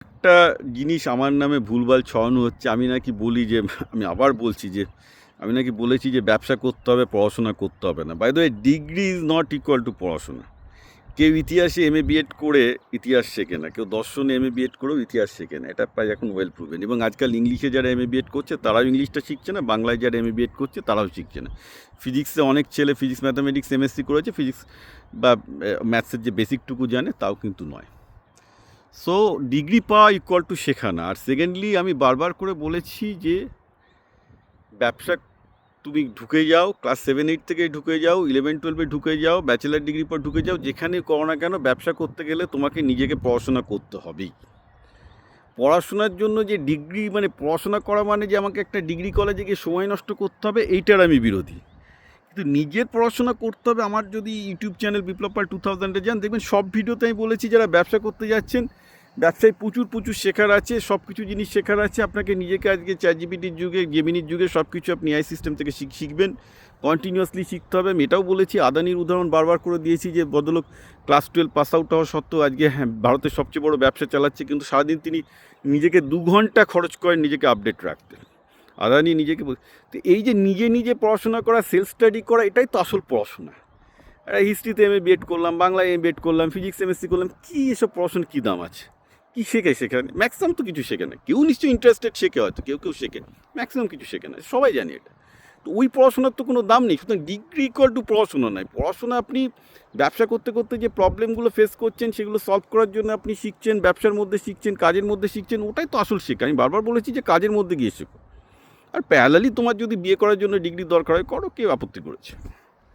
একটা জিনিস আমার নামে ভুলভাল ছড়ানো হচ্ছে। আমি নাকি বলি যে, আমি আবার বলছি যে, আমি নাকি বলেছি যে ব্যবসা করতে হবে, পড়াশোনা করতে হবে না। By the way, degree is not equal to পড়াশোনা। কেউ ইতিহাসে এমএ বিএড করে ইতিহাস শেখে না, কেউ দর্শনে এমএ বিএড করেও ইতিহাস শেখে না। এটা প্রায় এখন ওয়েল প্রুভেন। এবং আজকাল ইংলিশে যারা এমএ বিএড করছে তারাও ইংলিশটা শিখছে না, বাংলায় যারা এমএ বিএড করছে তারাও শিখছে না। ফিজিক্সে অনেক ছেলে ফিজিক্স ম্যাথামেটিক্স এমএসসি করেছে, ফিজিক্স বা ম্যাথসের যে বেসিকটুকু জানে তাও কিন্তু নয়। সো ডিগ্রি পাওয়া ইকুয়াল টু শেখা না। আর সেকেন্ডলি, আমি বারবার করে বলেছি যে ব্যবসা তুমি ঢুকে যাও, ক্লাস 7-8 থেকে ঢুকে যাও, 11-12 ঢুকে যাও, ব্যাচেলার ডিগ্রি পর ঢুকে যাও, যেখানে করো না কেন, ব্যবসা করতে গেলে তোমাকে নিজেকে পড়াশোনা করতে হবেই। পড়াশোনার জন্য যে ডিগ্রি, মানে পড়াশোনা করা মানে যে আমাকে একটা ডিগ্রি কলেজে গিয়ে সময় নষ্ট করতে হবে, এইটার আমি বিরোধী। কিন্তু নিজের পড়াশোনা করতে হবে। আমার যদি ইউটিউব চ্যানেল বিপ্লব পাল 2000-এ যান, দেখবেন সব ভিডিওতে আমি বলেছি যারা ব্যবসা করতে যাচ্ছেন, ব্যবসায় প্রচুর শেখার আছে, সব কিছু জিনিস শেখার আছে। আপনাকে নিজেকে আজকে চ্যাটজিপিটির যুগে, গেমিনির যুগে সব কিছু আপনি এআই সিস্টেম থেকে শিখবেন, কন্টিনিউয়াসলি শিখতে হবে। আমি এটাও বলেছি, আদানির উদাহরণ বারবার করে দিয়েছি যে ভদ্রলোক ক্লাস 12 পাস আউট হওয়া সত্ত্বেও আজকে ভারতের সবচেয়ে বড় ব্যবসা চালাচ্ছে, কিন্তু সারাদিন তিনি নিজেকে 2 ঘন্টা খরচ করেন নিজেকে আপডেট রাখতে। আদানি নিজেকে তো এই যে নিজে পড়াশোনা করা, সেলফ স্টাডি করা, এটাই তো আসল পড়াশোনা। হিস্ট্রিতে এমএ বিএড করলাম, বাংলায় এমএ বিএড করলাম, ফিজিক্স এমএসসি করলাম, কী এসব পড়াশোনার কী দাম আছে? কী শেখে সেখানে? ম্যাক্সিমাম তো কিছু শেখে না। কেউ নিশ্চয়ই ইন্টারেস্টেড শেখে, হয়তো কেউ শেখে, ম্যাক্সিমাম কিছু শেখে না, সবাই জানি এটা। তো ওই পড়াশোনার তো কোনো দাম নেই। সুতরাং ডিগ্রি ইকুয়াল টু পড়াশোনা নয়। পড়াশোনা আপনি ব্যবসা করতে করতে যে প্রবলেমগুলো ফেস করছেন সেগুলো সলভ করার জন্য আপনি শিখছেন, ব্যবসার মধ্যে শিখছেন, কাজের মধ্যে শিখছেন, ওটাই তো আসল শেখা। আমি বারবার বলেছি যে কাজের মধ্যে গিয়ে শেখো। আর প্যারালালি তোমার যদি বিয়ে করার জন্য ডিগ্রি দরকার হয়, করো, কেউ আপত্তি করেছে?